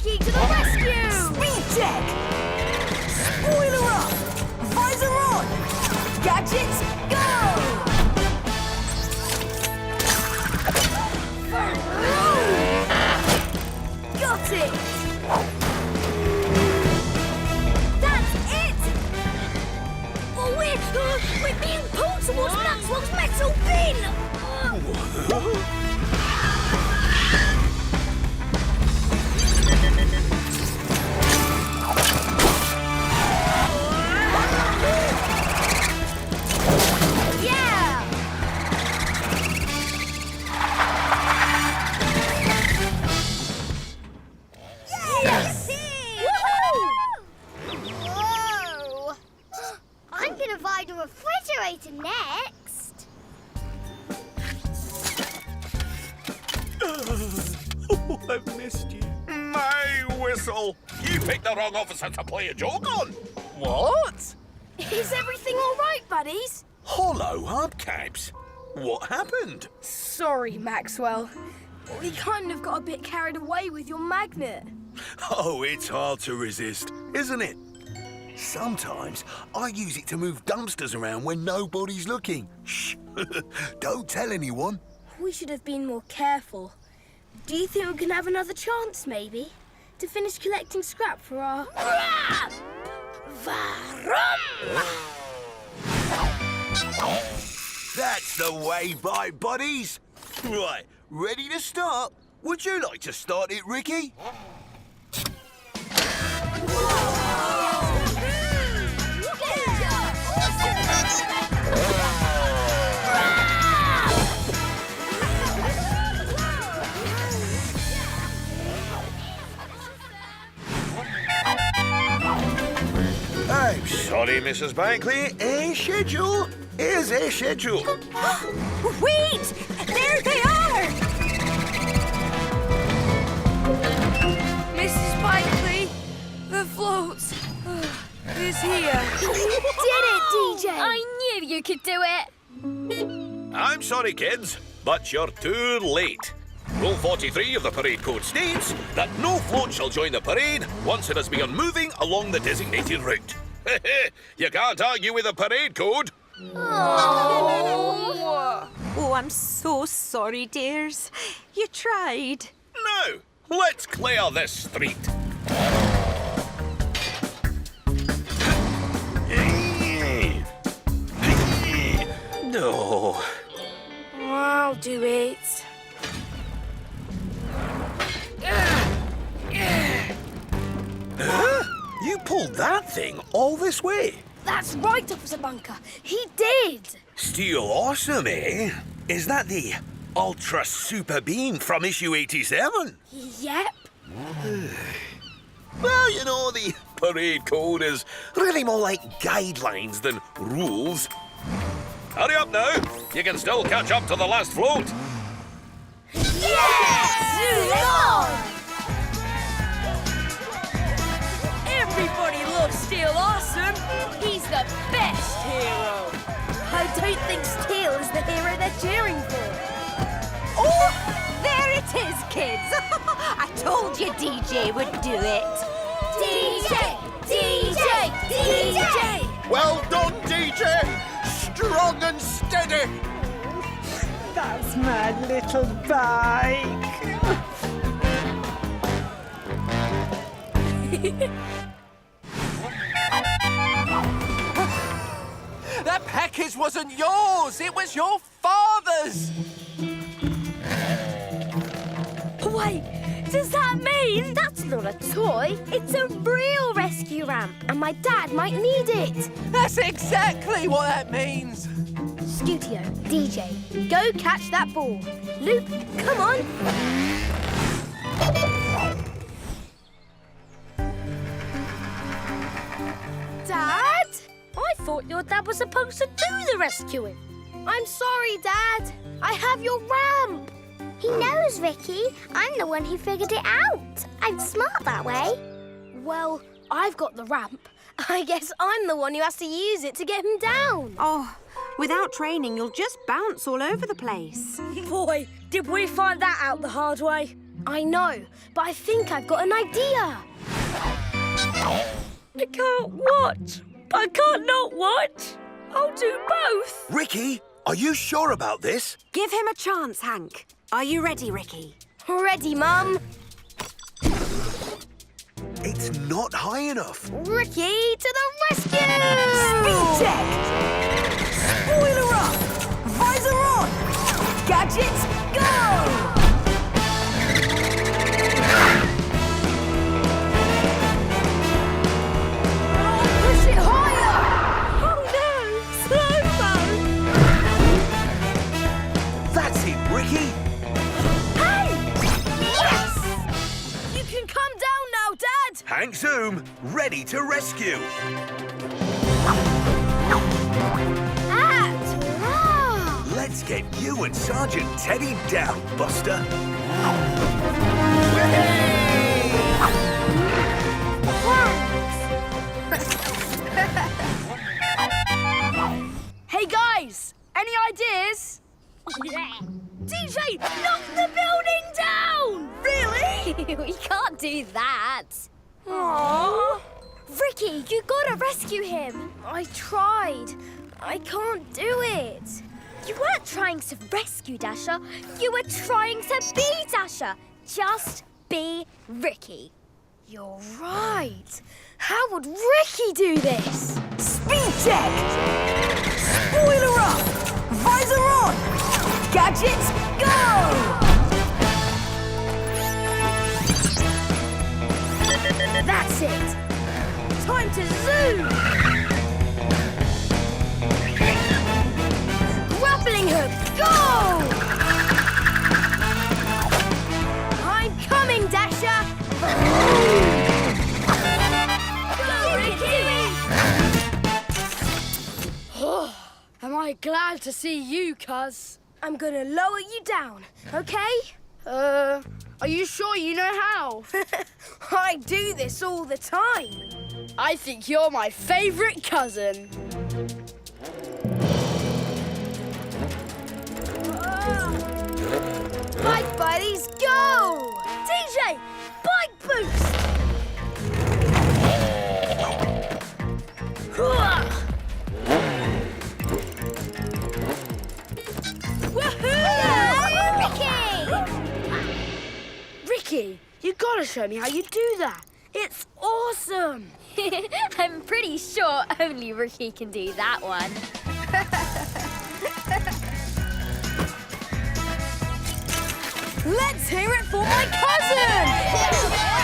Ricky to the rescue! Speed check! Spoiler up! Visor on! Gadgets, go! Got it! That's it! Oh, we're being pulled towards Maxwell's metal bin! Next. Oh, I've missed you. My whistle! You picked the wrong officer to play a joke on. What? Is everything all right, buddies? Hollow hubcaps. What happened? Sorry, Maxwell. We kind of got a bit carried away with your magnet. Oh, it's hard to resist, isn't it? Sometimes I use it to move dumpsters around when nobody's looking. Shh! Don't tell anyone. We should have been more careful. Do you think we can have another chance, maybe? To finish collecting scrap for our... That's the way, bye, buddies. Right, ready to start? Would you like to start it, Ricky? I'm sorry, Mrs. Bankley. A schedule is a schedule. Wait! There they are! Mrs. Bankley, the float is here. You did it, DJ! I knew you could do it. I'm sorry, kids, but you're too late. Rule 43 of the parade code states that no float shall join the parade once it has begun moving along the designated route. You can't argue with the parade code. Oh, I'm so sorry, dears. You tried. Now, let's clear this street. No. I'll do it. You pulled that thing all this way? That's right, Officer Bunker. He did. Steel awesome, eh? Is that the Ultra Super Beam from issue 87? Yep. Well, you know, the parade code is really more like guidelines than rules. Hurry up now. You can still catch up to the last float. Yes! Everybody loves Steel Awesome. He's the best hero. I don't think Steel is the hero they're cheering for. Oh, there it is, kids. I told you DJ would do it. DJ! DJ! DJ! Well done, DJ! Strong and steady! That's my little bike. That package wasn't yours. It was your father's. Wait, does that mean that's not a toy? It's a real rescue ramp, and my dad might need it. That's exactly what that means. Scootio, DJ, go catch that ball. Luke, come on. Dad? I thought your dad was supposed to do the rescuing. I'm sorry, Dad. I have your ramp. He knows, Ricky. I'm the one who figured it out. I'm smart that way. Well, I've got the ramp. I guess I'm the one who has to use it to get him down. Oh, without training, you'll just bounce all over the place. Boy, did we find that out the hard way. I know, but I think I've got an idea. I can't watch. I can't not watch. I'll do both. Ricky, are you sure about this? Give him a chance, Hank. Are you ready, Ricky? Ready, Mum? It's not high enough. Ricky to the rescue! Speed check! Spoiler up! Visor on! Gadgets, go! Push it higher! Oh no! Slow-mo! That's it, Ricky. Hey! Yes! You can come down now, Dad! Hank Zoom, ready to rescue. Let's get you and Sergeant Teddy down, Buster. Hey guys, any ideas? DJ, knock the building down! Really? We can't do that. Aww. Ricky, you gotta rescue him. I tried. I can't do it. You weren't trying to rescue Dasher. You were trying to be Dasher. Just be Ricky. You're right. How would Ricky do this? Speed check! Spoiler up! Visor on! Gadgets, go! That's it. Time to zoom. Grappling hook, go! I'm coming, Dasher. Go, Ricky! Am I glad to see you, cuz? I'm gonna lower you down, okay? Are you sure you know how? I do this all the time. I think you're my favourite cousin. Bike buddies, go! DJ, bike boost! Ricky, you gotta show me how you do that. It's awesome. I'm pretty sure only Ricky can do that one. Let's hear it for my cousin!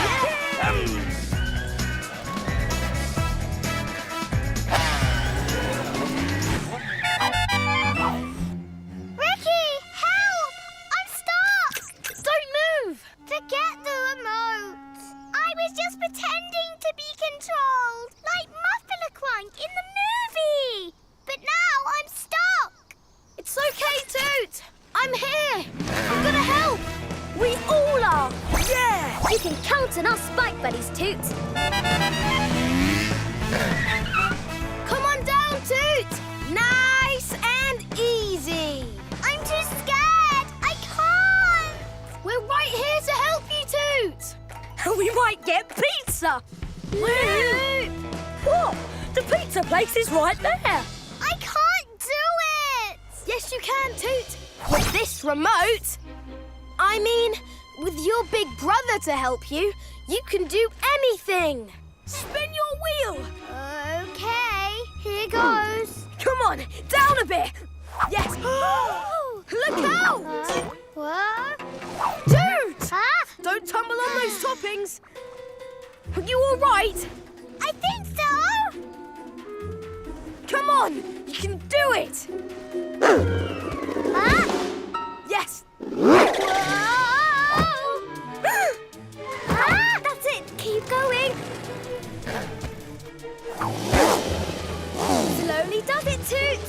Ricky, help! I'm stuck! Don't move! Forget the remote. I was just pretending to be controlled, like Muffler Crank in the movie. But now I'm stuck. It's okay, Toot. I'm here. I'm gonna help. We all are. Yeah! You can count on us bike buddies, Toot. Come on down, Toot. Nice and easy. I'm too scared. I can't. We're right here to help you, Toot. We might get pizza. Whoop. What? The pizza place is right there. I can't do it. Yes, you can, Toot. With this remote. I mean, with your big brother to help you, you can do anything. Spin your wheel. Okay, here goes. Come on, down a bit. Yes. Look out. What? Toot! Ah, Don't tumble on those toppings. Are you all right? I think so. Come on, you can do it. Ah, Yes. whoa. Ah, that's it. Keep going. Slowly does it, Toot.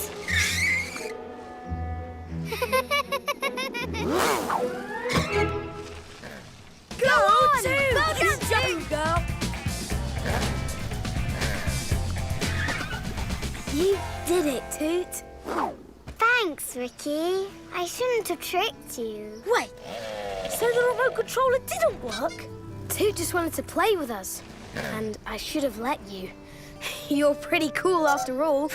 Go on, Toot. Keep jumping, girl. You did it, Toot. Thanks, Ricky. I shouldn't have tricked you. Wait, So the remote controller didn't work? Toot just wanted to play with us. And I should have let you. You're pretty cool after all.